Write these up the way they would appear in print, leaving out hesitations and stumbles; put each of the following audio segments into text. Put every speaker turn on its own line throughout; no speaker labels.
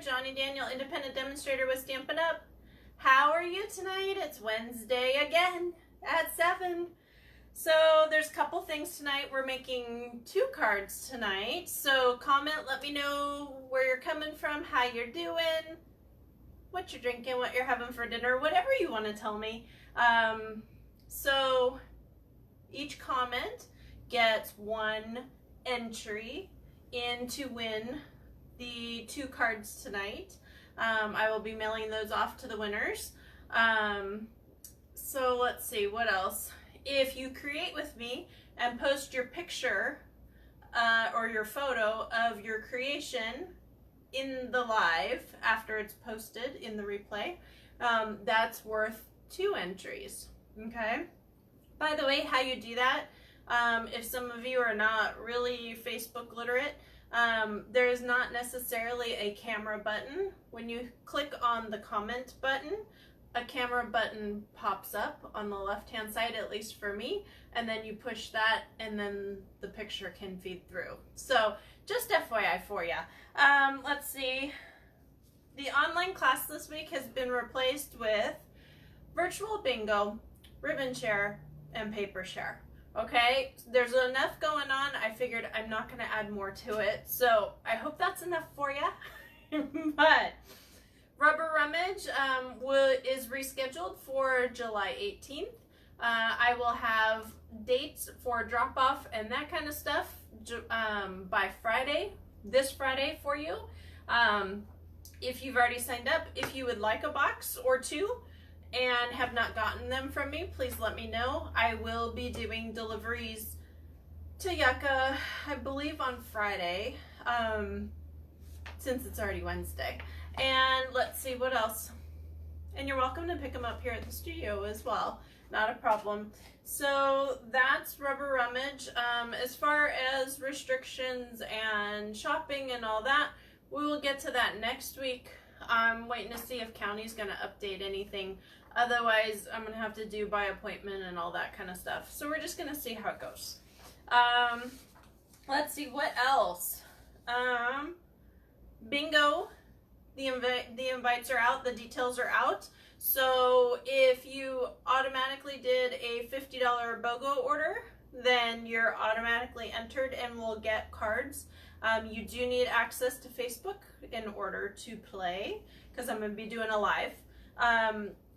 Johnny Daniel, independent demonstrator with Stampin' Up. How are you tonight? It's Wednesday again at 7. So there's a couple things tonight. We're making 2 cards tonight. So comment, let me know where you're coming from, how you're doing, what you're drinking, what you're having for dinner, whatever you want to tell me. So each comment gets 1 entry in to win the 2 cards tonight. I will be mailing those off to the winners. So let's see, what else? If you create with me and post your picture or your photo of your creation in the live after it's posted in the replay, that's worth 2 entries, okay? By the way, how you do that, if some of you are not really Facebook literate, there is not necessarily a camera button. When you click on the comment button, a camera button pops up on the left hand side, at least for me, and then you push that and then the picture can feed through. So just FYI for you. Let's see, the online class this week has been replaced with virtual bingo, ribbon share, and paper share. Okay, there's enough going on. I figured I'm not going to add more to it, so I hope that's enough for you. But Rubber Rummage is rescheduled for July 18th. I will have dates for drop-off and that kind of stuff by Friday, this Friday for you. If you've already signed up, if you would like a box or 2, and have not gotten them from me, please let me know. I will be doing deliveries to Yucca, I believe on Friday, since it's already Wednesday. And let's see what else. And you're welcome to pick them up here at the studio as well, not a problem. So that's Rubber Rummage. As far as restrictions and shopping and all that, we will get to that next week. I'm waiting to see if county's gonna update anything. Otherwise, I'm going to have to do by appointment and all that kind of stuff. So we're just going to see how it goes. Let's see, what else? Bingo. The invites are out. The details are out. So if you automatically did a $50 BOGO order, then you're automatically entered and will get cards. You do need access to Facebook in order to play, because I'm going to be doing a live.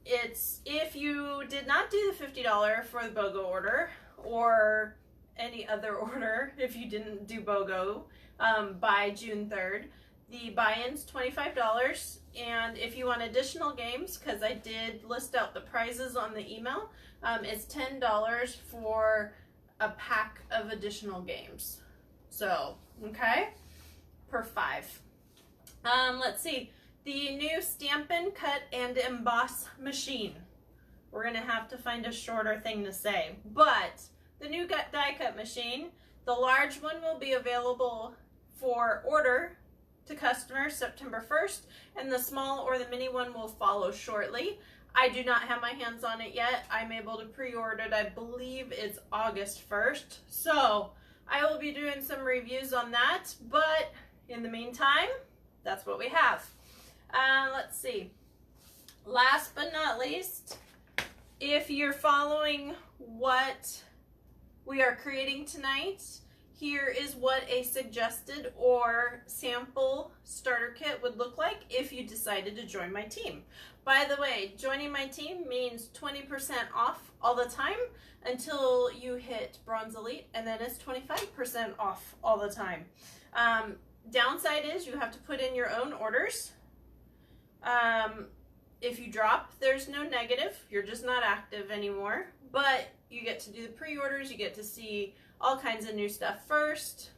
It's if you did not do the $50 for the BOGO order, or any other order if you didn't do BOGO by June 3rd, the buy-in's $25, and if you want additional games, because I did list out the prizes on the email, it's $10 for a pack of additional games. So, okay, per 5. Let's see. The new Stampin' Cut and Emboss machine. We're going to have to find a shorter thing to say. But the new die cut machine, the large one will be available for order to customers September 1st, and the small or the mini one will follow shortly. I do not have my hands on it yet. I'm able to pre-order it. I believe it's August 1st. So I will be doing some reviews on that. But in the meantime, that's what we have. Let's see. Last but not least, if you're following what we are creating tonight, here is what a suggested or sample starter kit would look like if you decided to join my team. By the way, joining my team means 20% off all the time until you hit Bronze Elite, and then it's 25% off all the time. Downside is you have to put in your own orders. If you drop, there's no negative. You're just not active anymore. But you get to do the pre-orders. You get to see all kinds of new stuff first.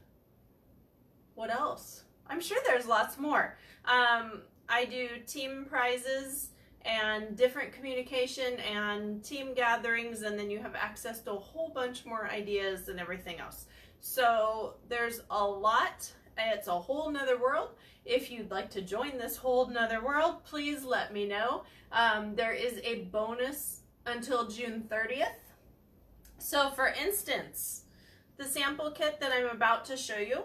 What else? I'm sure there's lots more. I do team prizes and different communication and team gatherings, and then you have access to a whole bunch more ideas and everything else. So there's a lot. It's a whole nother world. If you'd like to join this whole nother world, please let me know. There is a bonus until June 30th. So for instance, the sample kit that I'm about to show you,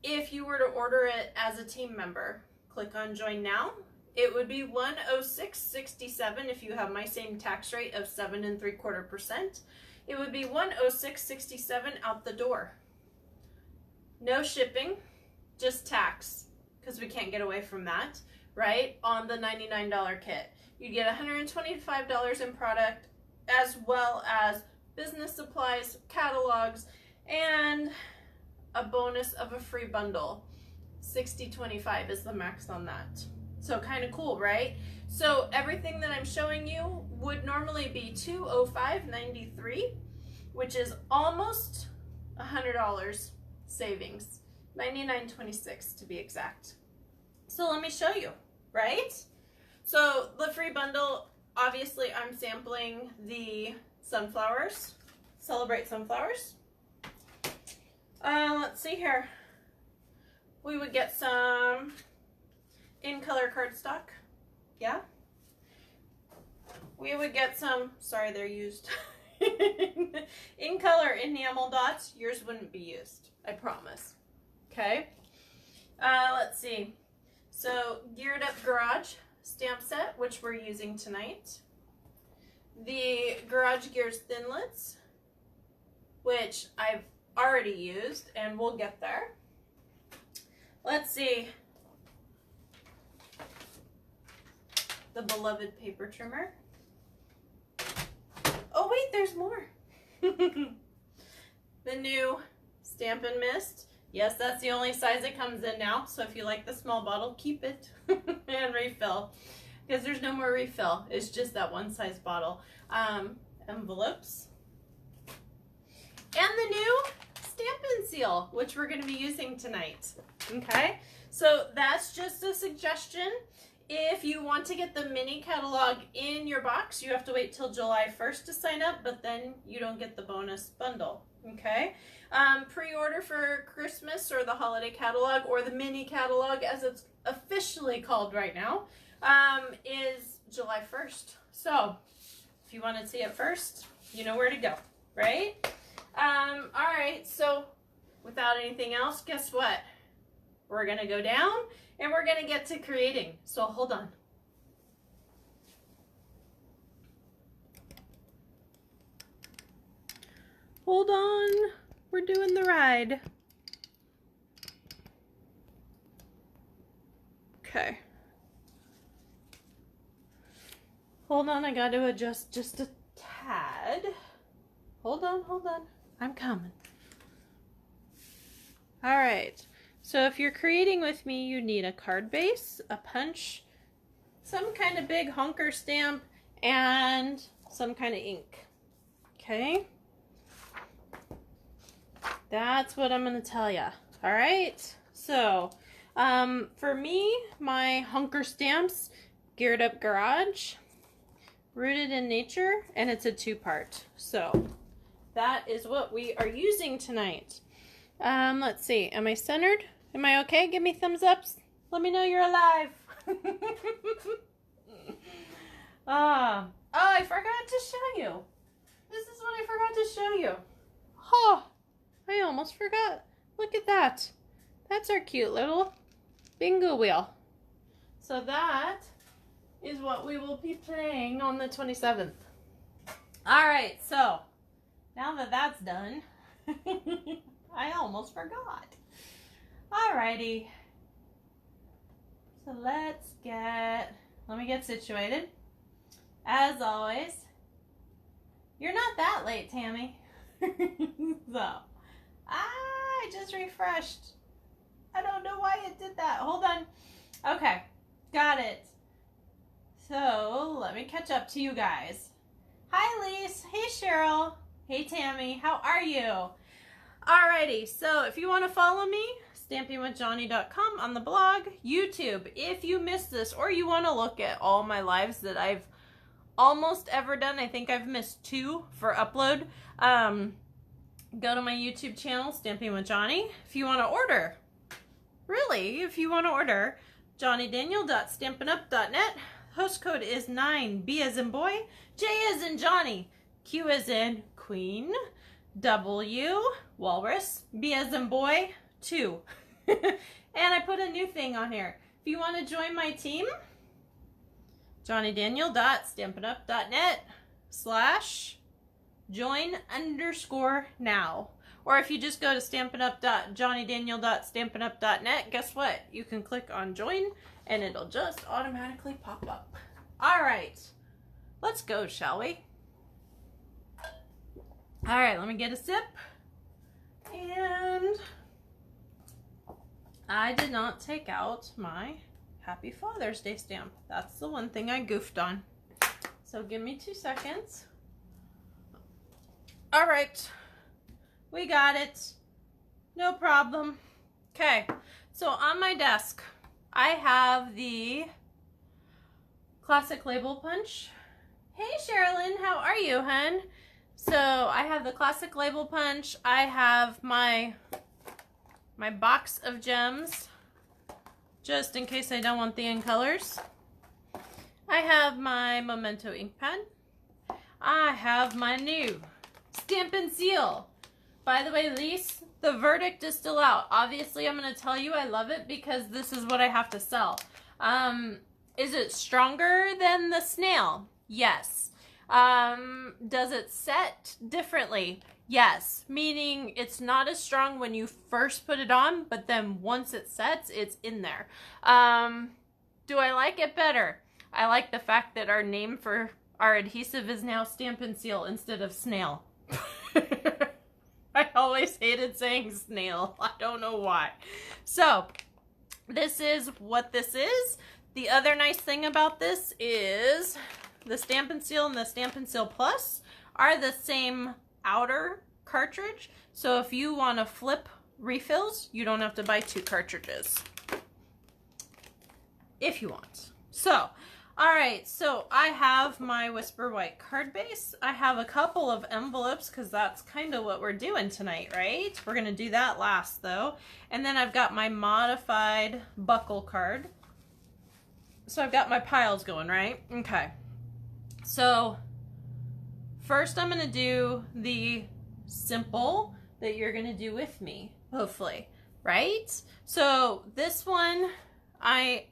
if you were to order it as a team member, click on join now. It would be $106.67 if you have my same tax rate of 7 3/4%. It would be $106.67 out the door. No shipping, just tax, because we can't get away from that, right? On the $99 kit. You get $125 in product, as well as business supplies, catalogs, and a bonus of a free bundle. $60.25 is the max on that. So kind of cool, right? So everything that I'm showing you would normally be $205.93, which is almost $100 savings. $99.26 to be exact. So let me show you, right? So the free bundle, obviously I'm sampling the sunflowers, Celebrate Sunflowers. Let's see here. We would get some in color cardstock. Yeah. We would get some, sorry, they're used. In color enamel dots. Yours wouldn't be used, I promise. Okay. Let's see. So Geared Up Garage stamp set, which we're using tonight. The Garage Gears Thinlits, which I've already used, and we'll get there. Let's see. The Beloved Paper Trimmer. Oh wait, there's more. The new Stampin' Mist. Yes, that's the only size it comes in now, so if you like the small bottle, keep it and refill, because there's no more refill. It's just that one size bottle. Envelopes. And the new Stampin' Seal, which we're going to be using tonight. Okay, so that's just a suggestion. If you want to get the mini catalog in your box, you have to wait till July 1st to sign up, but then you don't get the bonus bundle. Okay, pre-order for Christmas or the holiday catalog, or the mini catalog as it's officially called right now, is July 1st. So if you want to see it first, you know where to go, right? All right, so without anything else, guess what? We're gonna go down and we're gonna get to creating. So hold on. Hold on, we're doing the ride. Okay. Hold on, I got to adjust just a tad. Hold on, I'm coming. All right, so if you're creating with me, you need a card base, a punch, some kind of big honker stamp, and some kind of ink. Okay? That's what I'm going to tell you. All right? So, for me, my honker stamps, Geared Up Garage, Rooted in Nature, and it's a 2-part. So, that is what we are using tonight. Let's see. Am I centered? Am I okay? Give me thumbs ups. Let me know you're alive. Oh, I forgot to show you. This is what I forgot to show you. Oh, I almost forgot. Look at that. That's our cute little bingo wheel. So that is what we will be playing on the 27th. All right, so now that that's done, I almost forgot. Alrighty. So let me get situated. As always, you're not that late, Tammy. So, I just refreshed. I don't know why it did that. Hold on. Okay, got it. So, let me catch up to you guys. Hi, Lise. Hey, Cheryl. Hey, Tammy. How are you? Alrighty, so if you want to follow me, stampingwithjohnny.com on the blog, YouTube. If you missed this or you want to look at all my lives that I've almost ever done, I think I've missed 2 for upload, go to my YouTube channel, Stamping with Johnny. If you want to order, really, if you want to order, johnnydaniel.stampinup.net. Host code is 9, B as in boy, J as in Johnny, Q as in Queen, W, Walrus, B as in boy, 2. And I put a new thing on here. If you want to join my team, JonnyDaniel.StampinUp.net/join_now. Or if you just go to JonnyDaniel.StampinUp.net, guess what? You can click on join and it'll just automatically pop up. All right, let's go, shall we? All right, let me get a sip. And I did not take out my Happy Father's Day stamp. That's the one thing I goofed on. So give me 2 seconds. All right, we got it. No problem. Okay, so on my desk, I have the Classic Label Punch. Hey Sherilyn, how are you, hun? So I have the Classic Label Punch. I have my box of gems, just in case I don't want the in colors. I have my Memento ink pad. I have my new Stampin' Seal. By the way, Lise, the verdict is still out. Obviously, I'm going to tell you I love it because this is what I have to sell. Is it stronger than the snail? Yes. Does it set differently? Yes. Meaning it's not as strong when you first put it on, but then once it sets, it's in there. Do I like it better? I like the fact that our name for our adhesive is now Stampin' Seal instead of snail. I always hated saying snail. I don't know why. So, this is what this is. The other nice thing about this is the Stampin' Seal and the Stampin' Seal Plus are the same outer cartridge. So if you want to flip refills, you don't have to buy 2 cartridges. If you want. So, alright, so I have my Whisper White card base. I have a couple of envelopes because that's kind of what we're doing tonight, right? We're going to do that last though. And then I've got my modified buckle card. So I've got my piles going, right? Okay. So first I'm going to do the simple that you're going to do with me, hopefully, right? So this one, I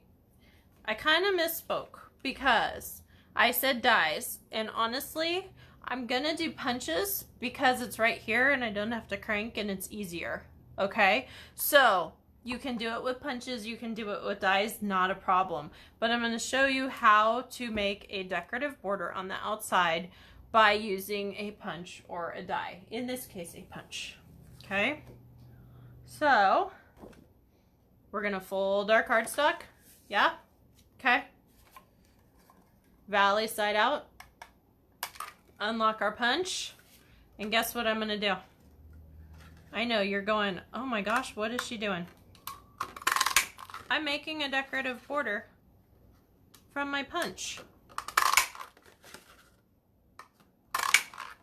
kind of misspoke because I said dies, and honestly, I'm going to do punches because it's right here and I don't have to crank and it's easier, okay? So you can do it with punches, you can do it with dies, not a problem. But I'm going to show you how to make a decorative border on the outside by using a punch or a die. In this case, a punch. Okay? So, we're going to fold our cardstock. Yeah? Okay. Valley side out. Unlock our punch. And guess what I'm going to do? I know you're going, oh my gosh, what is she doing? I'm making a decorative border from my punch.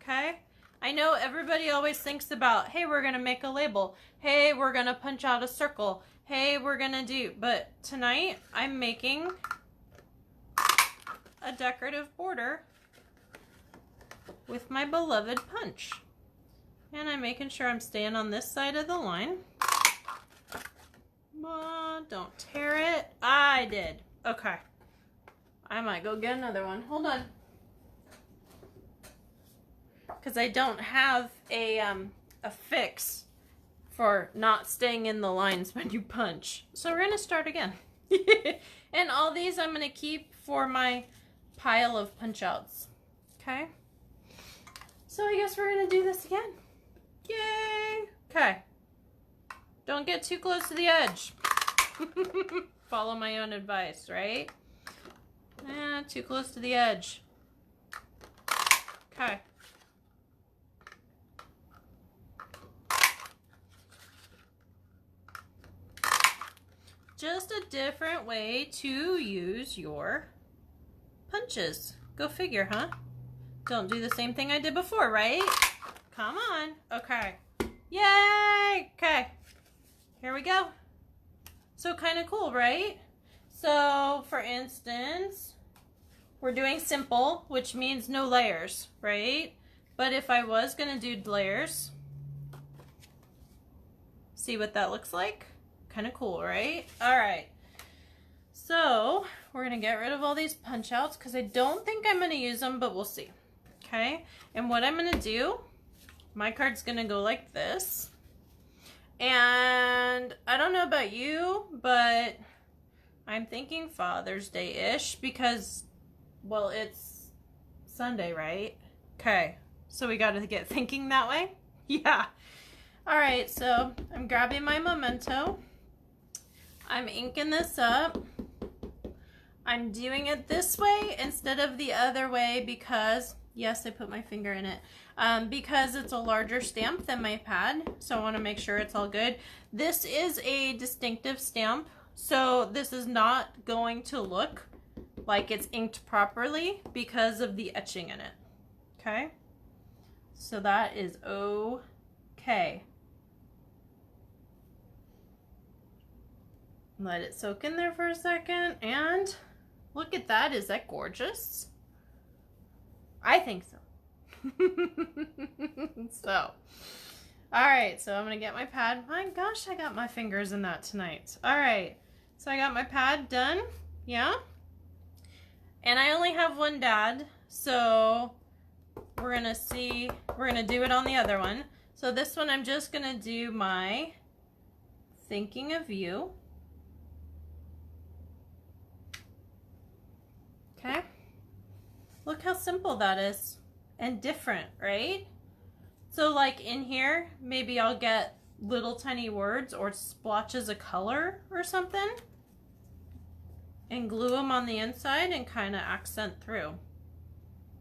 Okay? I know everybody always thinks about, hey, we're going to make a label. Hey, we're going to punch out a circle. Hey, we're going to do, but tonight I'm making a decorative border with my beloved punch. And I'm making sure I'm staying on this side of the line. Don't tear it. I did. Okay. I might go get another one. Hold on. Because I don't have a fix for not staying in the lines when you punch. So we're going to start again. And all these I'm going to keep for my pile of punch outs. Okay? So I guess we're going to do this again. Yay! Okay. Don't get too close to the edge. Follow my own advice, right? Too close to the edge. Okay. Just a different way to use your punches. Go figure, huh? Don't do the same thing I did before, right? Come on. Okay. Yay! Okay. Here we go. So kind of cool, right? So, for instance, we're doing simple, which means no layers, right? But if I was going to do layers, see what that looks like? Kind of cool, right? All right. So we're gonna get rid of all these punch outs because I don't think I'm gonna use them, but we'll see. Okay, and what I'm gonna do, my card's gonna go like this. And I don't know about you, but I'm thinking Father's Day-ish because, well, it's Sunday, right? Okay, so we gotta get thinking that way. Yeah. All right, so I'm grabbing my Memento. I'm inking this up. I'm doing it this way instead of the other way because, yes, I put my finger in it, because it's a larger stamp than my pad, so I want to make sure it's all good. This is a distinctive stamp, so this is not going to look like it's inked properly because of the etching in it. Okay? So that is okay. Let it soak in there for a second, and look at that. Is that gorgeous? I think so. So, all right, so I'm gonna get my pad. My gosh, I got my fingers in that tonight. All right, so I got my pad done. Yeah, and I only have one dad, so we're gonna do it on the other one. So this one, I'm just gonna do my thinking of you. Okay, look how simple that is and different, right? So like in here, maybe I'll get little tiny words or splotches of color or something and glue them on the inside and kind of accent through.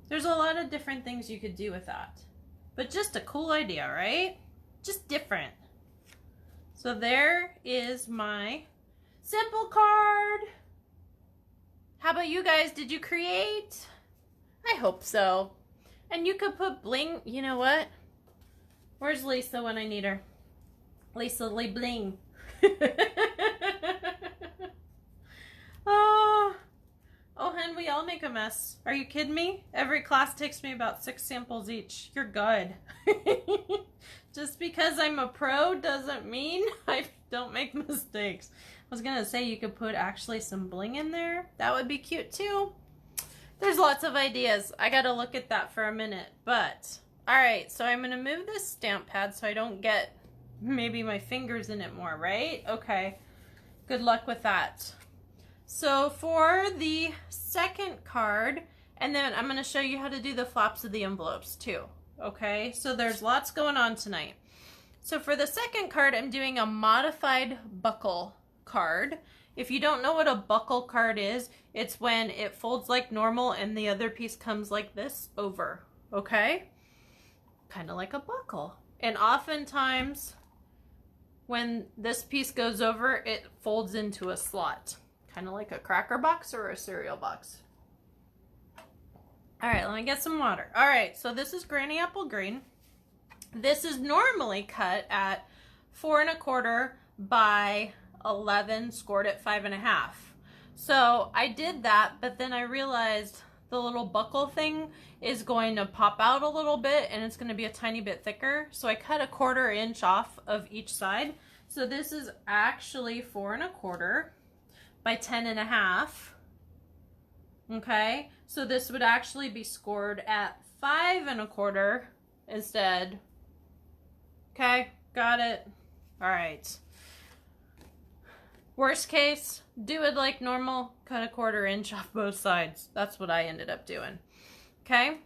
There's a lot of different things you could do with that, but just a cool idea, right? Just different. So there is my simple card. How about you guys? Did you create? I hope so. And you could put bling. You know what? Where's Lisa when I need her? Lisa Lee Bling. Oh, hun, we all make a mess. Are you kidding me? Every class takes me about 6 samples each. You're good. Just because I'm a pro doesn't mean I don't make mistakes. I was gonna say you could put actually some bling in there. That would be cute too. There's lots of ideas. I gotta look at that for a minute. But, all right, so I'm gonna move this stamp pad so I don't get maybe my fingers in it more, right? Okay, good luck with that. So for the second card, and then I'm gonna show you how to do the flaps of the envelopes too. Okay, so there's lots going on tonight. So for the second card, I'm doing a modified buckle card. If you don't know what a buckle card is, it's when it folds like normal and the other piece comes like this over, okay? Kind of like a buckle. And oftentimes when this piece goes over, it folds into a slot, kind of like a cracker box or a cereal box. All right, let me get some water. All right, so this is Granny Apple Green. This is normally cut at 4 1/4 by 11, scored at 5 1/2. So I did that, but then I realized the little buckle thing is going to pop out a little bit and it's going to be a tiny bit thicker. So I cut 1/4 inch off of each side. So this is actually 4 1/4 by 10 1/2. Okay, so this would actually be scored at 5 1/4 instead. Okay, got it. All right. Worst case, do it like normal, cut 1/4 inch off both sides. That's what I ended up doing. Okay,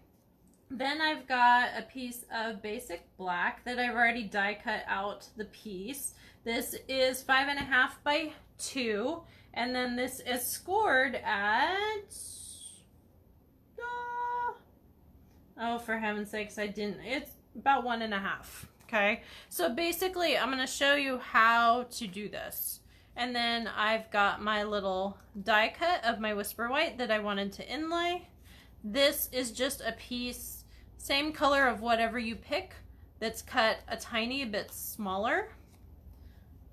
then I've got a piece of basic black that I've already die cut out the piece. This is 5 1/2 by 2, and then this is scored at, oh, for heaven's sakes, it's about 1 1/2. Okay, so basically I'm going to show you how to do this. And then I've got my little die cut of my Whisper White that I wanted to inlay. This is just a piece, same color of whatever you pick, that's cut a tiny bit smaller.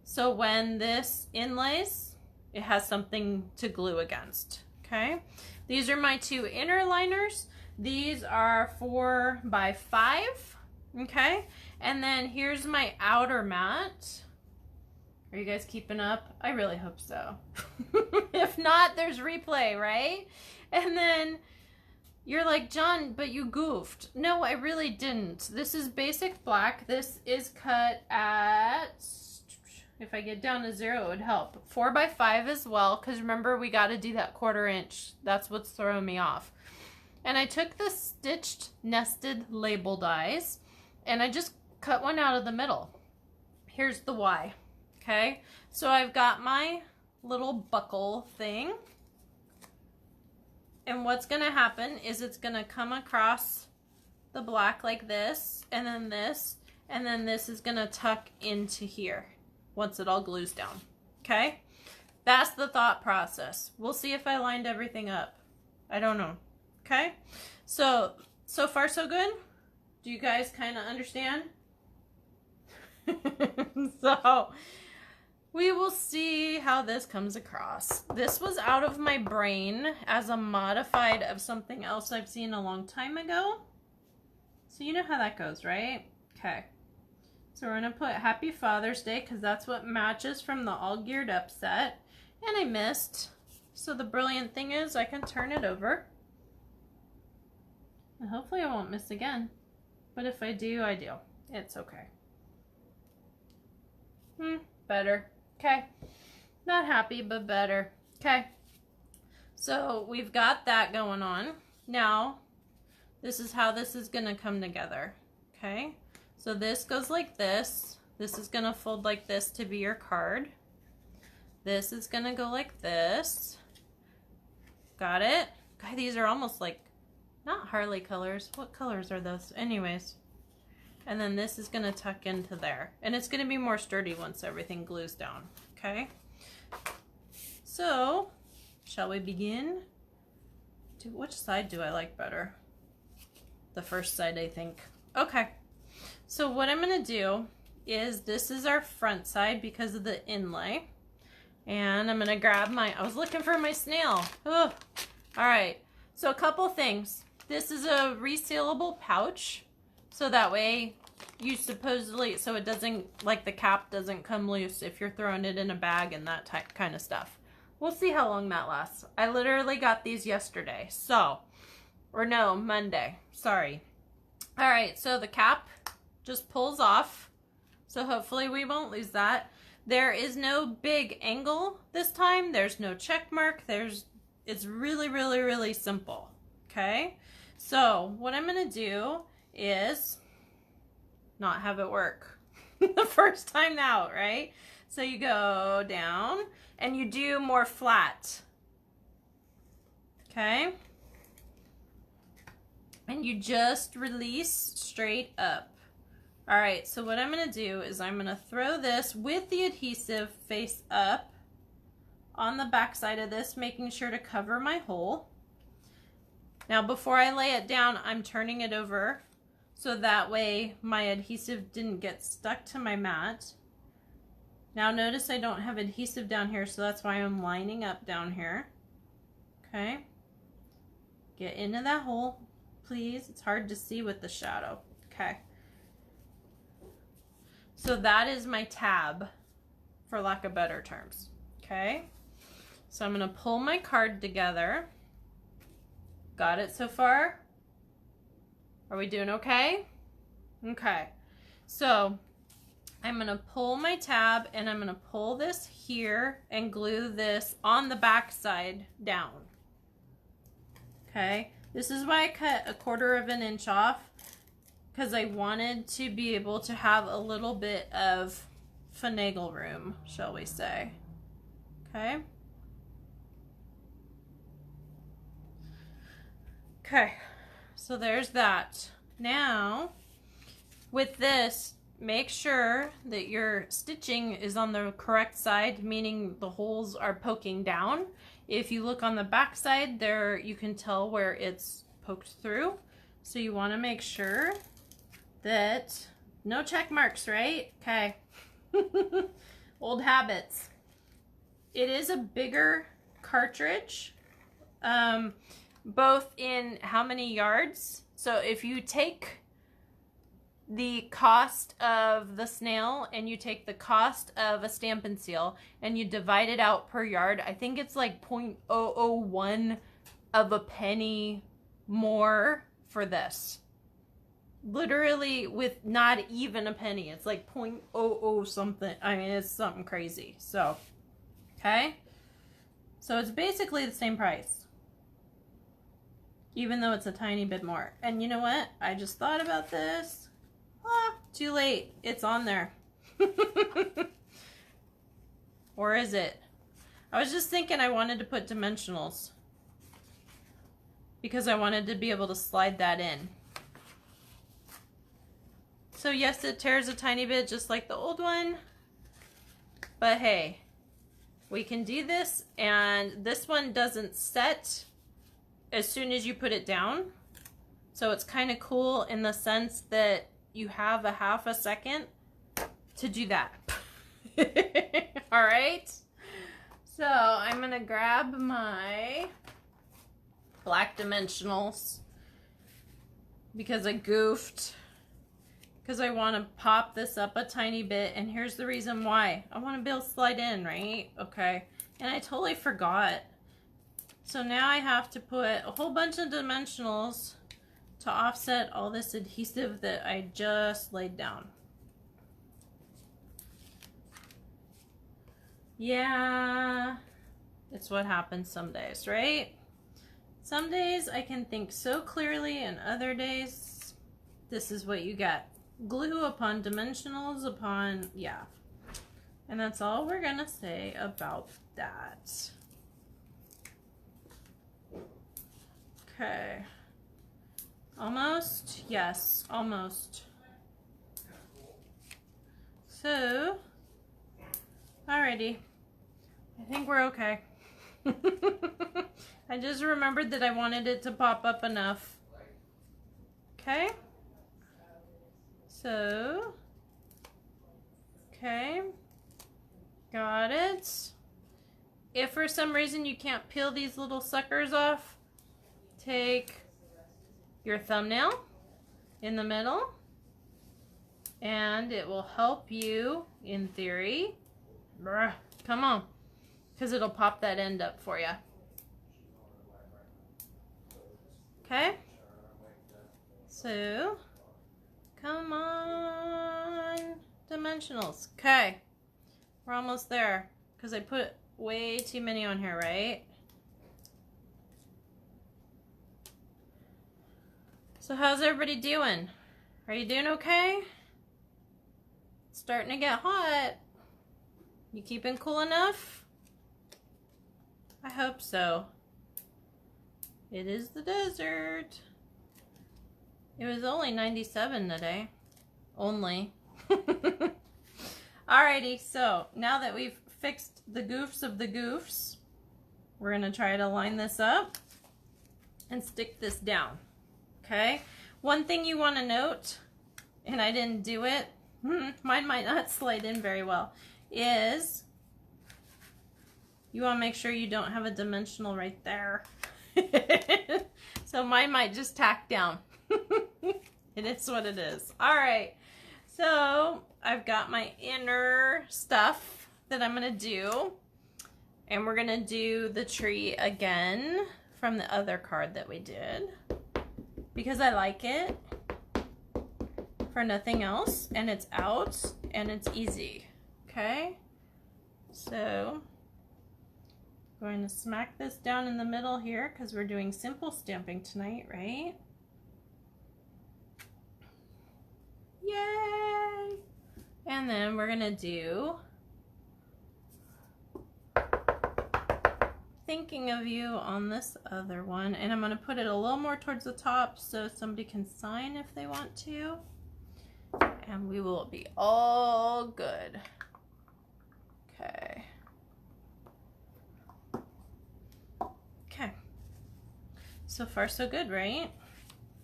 So when this inlays, it has something to glue against, okay? These are my 2 inner liners. These are 4 by 5, okay? And then here's my outer mat. Are you guys keeping up? I really hope so. If not, there's replay, right? And then you're like, John, but you goofed. No, I really didn't. This is basic black. This is cut at, if I get down to 0, it would help. 4 by 5 as well, because remember, we got to do that 1/4 inch. That's what's throwing me off. And I took the stitched nested label dies, and I just cut one out of the middle. Here's the why. Okay, so I've got my little buckle thing. And what's going to happen is it's going to come across the black like this, and then this is going to tuck into here once it all glues down. Okay? That's the thought process. We'll see if I lined everything up. I don't know. Okay? So far so good? Do you guys kind of understand? So we will see how this comes across. This was out of my brain as a modified of something else I've seen a long time ago. So you know how that goes, right? Okay. So we're going to put Happy Father's Day because that's what matches from the All Geared Up set. And I missed. So the brilliant thing is I can turn it over. And hopefully I won't miss again. But if I do, I do. It's okay. Better. Okay. Not happy, but better. Okay. So we've got that going on. Now, this is how this is going to come together. Okay. So this goes like this. This is going to fold like this to be your card. This is going to go like this. Got it? God, these are almost like, not Harley colors. What colors are those? Anyways. And then this is going to tuck into there. And it's going to be more sturdy once everything glues down. Okay? So, shall we begin? Which side do I like better? The first side, I think. Okay. So what I'm going to do is, this is our front side because of the inlay. And I'm going to grab I was looking for my snail. Ugh. All right. So a couple things. This is a resealable pouch. So that way you supposedly, so it doesn't, like the cap doesn't come loose if you're throwing it in a bag and that type kind of stuff. We'll see how long that lasts. I literally got these yesterday. So, or no, Monday. Sorry. All right. So the cap just pulls off. So hopefully we won't lose that. There is no big angle this time. There's no check mark. It's really, really, really simple. Okay. So what I'm going to do is not have it work the first time out, right? So you go down and you do more flat. Okay. And you just release straight up. All right, so what I'm gonna do is I'm gonna throw this with the adhesive face up on the back side of this, making sure to cover my hole. Now before I lay it down, I'm turning it over so that way my adhesive didn't get stuck to my mat. Now notice I don't have adhesive down here, so that's why I'm lining up down here. Okay. Get into that hole, please. It's hard to see with the shadow. Okay. So that is my tab, for lack of better terms. Okay. So I'm going to pull my card together. Got it so far? Are we doing okay? Okay. So I'm going to pull my tab and I'm going to pull this here and glue this on the back side down. Okay. This is why I cut 1/4 inch off, because I wanted to be able to have a little bit of finagle room, shall we say. Okay. Okay, so there's that. Now, with this, make sure that your stitching is on the correct side, meaning the holes are poking down. If you look on the back side, there you can tell where it's poked through. So you want to make sure that no check marks, right? Okay. Old habits. It is a bigger cartridge. Both in how many yards. So if you take the cost of the snail and you take the cost of a Stampin' Seal and you divide it out per yard, I think it's like 0.001 of a penny more for this. Literally with not even a penny. It's like 0.00 something. I mean, it's something crazy. So, okay. So it's basically the same price. Even though it's a tiny bit more. And you know what? I just thought about this. Ah, too late. It's on there. Or is it? I was just thinking I wanted to put dimensionals. Because I wanted to be able to slide that in. So yes, it tears a tiny bit just like the old one. But hey, we can do this, and this one doesn't set as soon as you put it down. So it's kind of cool in the sense that you have a half a second to do that. All right. So I'm going to grab my black dimensionals because I goofed. Because I want to pop this up a tiny bit, and here's the reason why. I want to be able to slide in, right? Okay. And I totally forgot. So now I have to put a whole bunch of dimensionals to offset all this adhesive that I just laid down. Yeah, it's what happens some days, right? Some days I can think so clearly, and other days, this is what you get. Glue upon dimensionals upon, yeah. And that's all we're gonna say about that. Okay. Almost? Yes, almost. So, alrighty. I think we're okay. I just remembered that I wanted it to pop up enough. Okay. So, okay, got it. If for some reason you can't peel these little suckers off, take your thumbnail in the middle, and it will help you, in theory. Come on, because it'll pop that end up for you. Okay, so come on, dimensionals. Okay, we're almost there because I put way too many on here, right? So how's everybody doing? Are you doing okay? It's starting to get hot. You keeping cool enough? I hope so. It is the desert. It was only 97 today. Only. Alrighty, so now that we've fixed the goofs of the goofs, we're going to try to line this up and stick this down. Okay? One thing you want to note, and I didn't do it, mine might not slide in very well, is you want to make sure you don't have a dimensional right there. So mine might just tack down. It is what it is. All right, so I've got my inner stuff that I'm gonna do, and we're gonna do the tree again from the other card that we did because I like it for nothing else, and it's out and it's easy. Okay, so I'm going to smack this down in the middle here because we're doing simple stamping tonight, right? Yay! And then we're gonna do Thinking of You on this other one, and I'm gonna put it a little more towards the top so somebody can sign if they want to, and we will be all good. Okay. Okay. So far so good, right?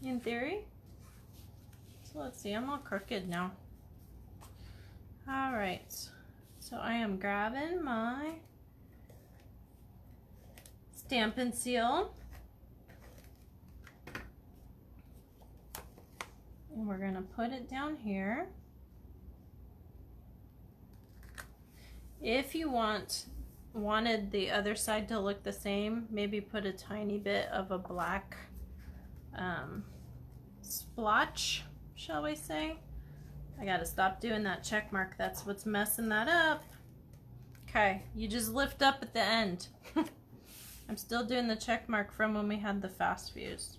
In theory. So let's see, I'm all crooked now. All right, so I am grabbing my Stampin' Seal, And we're going to put it down here. If you wanted the other side to look the same, maybe put a tiny bit of a black splotch, shall we say. I gotta stop doing that check mark. That's what's messing that up. Okay, you just lift up at the end. I'm still doing the check mark from when we had the fast views.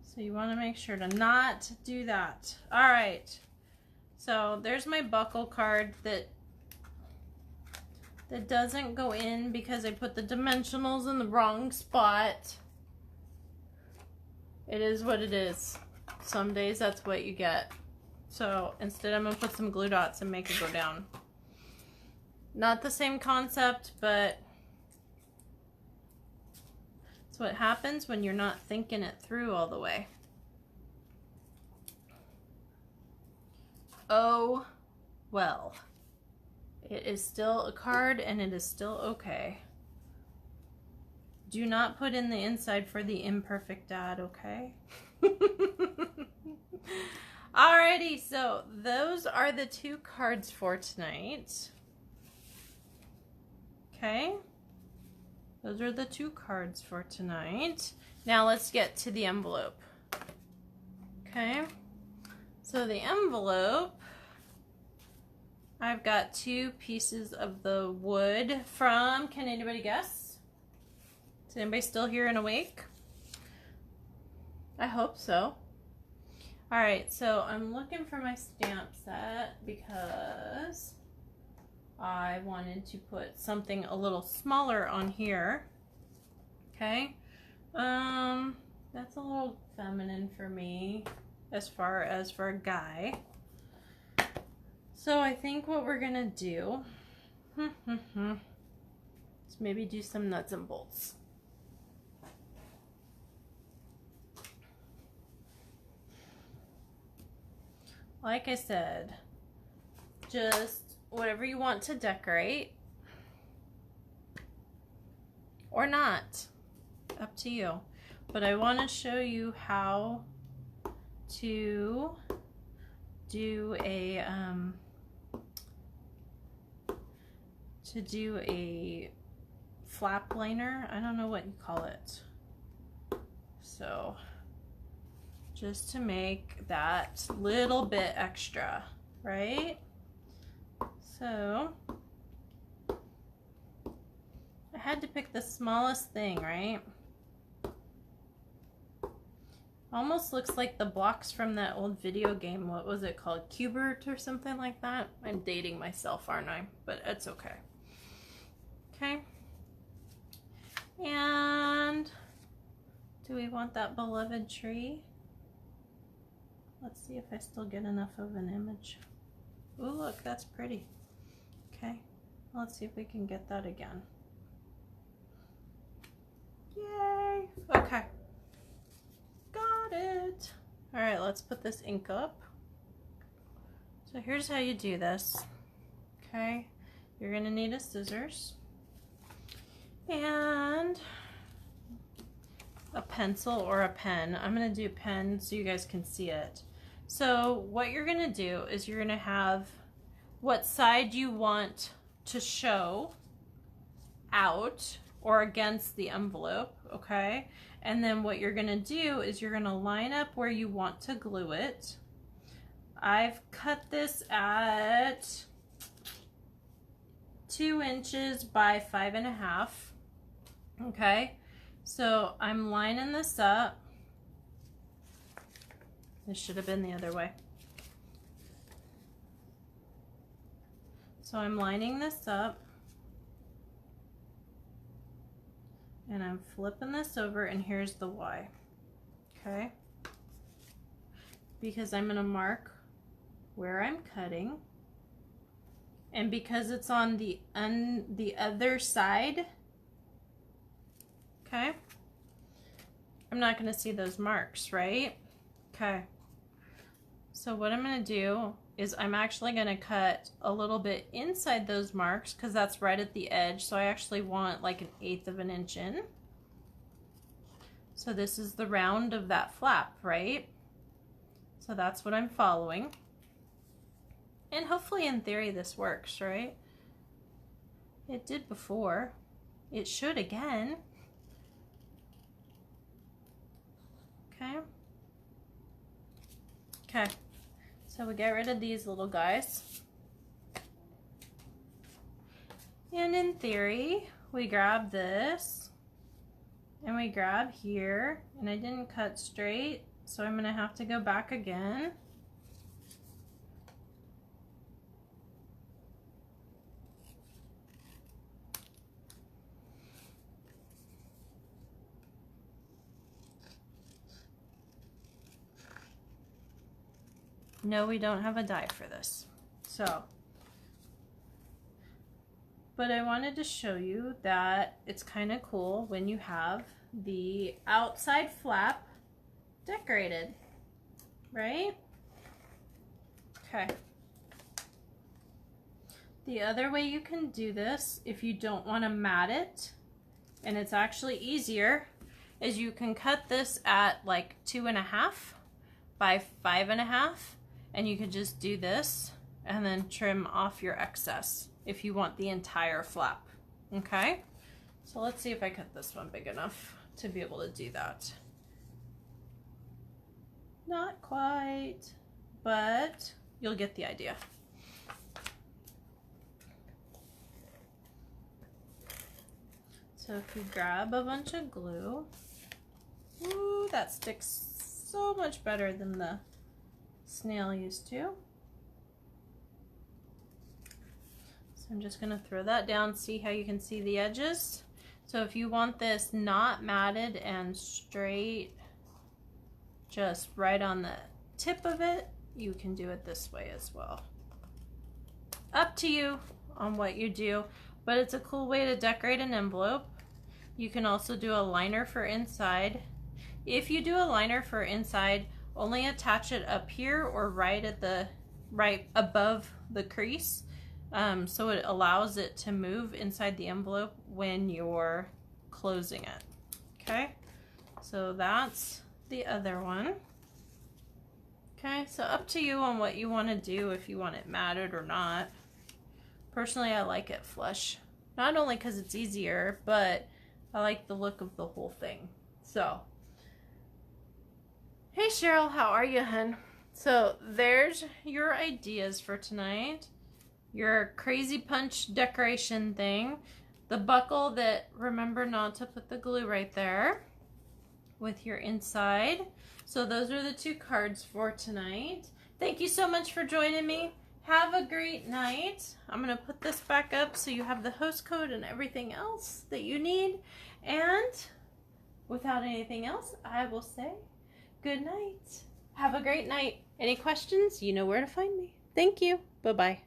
So you want to make sure to not do that. All right, so there's my buckle card that doesn't go in because I put the dimensionals in the wrong spot. It is what it is. Some days that's what you get. So instead I'm gonna put some glue dots and make it go down. Not the same concept, but it's what happens when you're not thinking it through all the way. Oh, well. It is still a card and it is still okay. Do not put in the inside for the imperfect dad, okay? Alrighty, so those are the 2 cards for tonight. Okay? Those are the 2 cards for tonight. Now let's get to the envelope. Okay? So the envelope, I've got 2 pieces of the wood from, can anybody guess? Is anybody still here and awake? I hope so. Alright, so I'm looking for my stamp set because I wanted to put something a little smaller on here. Okay. That's a little feminine for me as far as for a guy. So I think what we're gonna do is maybe do some nuts and bolts. Like I said, just whatever you want to decorate or not, up to you. But I want to show you how to do a flap liner. I don't know what you call it. So just to make that little bit extra, right? So I had to pick the smallest thing, right? Almost looks like the blocks from that old video game. What was it called? Cubert or something like that? I'm dating myself, aren't I? But it's okay. Okay. And do we want that beloved tree? Let's see if I still get enough of an image. Ooh, look, that's pretty. Okay, let's see if we can get that again. Yay! Okay, got it. All right, let's put this ink up. So here's how you do this. Okay, you're gonna need a scissors and a pencil or a pen. I'm gonna do pen so you guys can see it. So what you're gonna do is you're gonna have what side you want to show out or against the envelope, okay? And then what you're gonna do is you're gonna line up where you want to glue it. I've cut this at 2 inches by 5.5, okay? So I'm lining this up. This should have been the other way. So I'm lining this up and I'm flipping this over, and here's the Y, okay? Because I'm gonna mark where I'm cutting, and because it's on the other side, okay, I'm not gonna see those marks, right? Okay. So what I'm going to do is I'm actually going to cut a little bit inside those marks because that's right at the edge. So I actually want like 1/8 of an inch in. So this is the round of that flap, right? So that's what I'm following. And hopefully in theory this works, right? It did before. It should again. Okay. Okay. So we get rid of these little guys. And in theory, we grab this and we grab here, and I didn't cut straight, so I'm gonna have to go back again. No, we don't have a die for this. So, but I wanted to show you that it's kind of cool when you have the outside flap decorated, right? Okay. The other way you can do this, if you don't want to mat it, and it's actually easier, is you can cut this at like 2.5 by 5.5, and you could just do this and then trim off your excess if you want the entire flap. Okay, so let's see if I cut this one big enough to be able to do that. Not quite, but you'll get the idea. So if you grab a bunch of glue, ooh, that sticks so much better than the snail used to. So I'm just gonna throw that down, see how you can see the edges. So if you want this not matted and straight, just right on the tip of it, you can do it this way as well. Up to you on what you do, but it's a cool way to decorate an envelope. You can also do a liner for inside. If you do a liner for inside, only attach it up here or right above the crease, so it allows it to move inside the envelope when you're closing it. Okay, so that's the other one. Okay, so up to you on what you want to do, if you want it matted or not. Personally, I like it flush, not only because it's easier, but I like the look of the whole thing. So hey Cheryl, how are you, hun? So there's your ideas for tonight. Your crazy punch decoration thing. The buckle that, remember not to put the glue right there with your inside. So those are the 2 cards for tonight. Thank you so much for joining me. Have a great night. I'm going to put this back up so you have the host code and everything else that you need. And without anything else, I will say good night. Have a great night. Any questions? You know where to find me. Thank you. Bye-bye.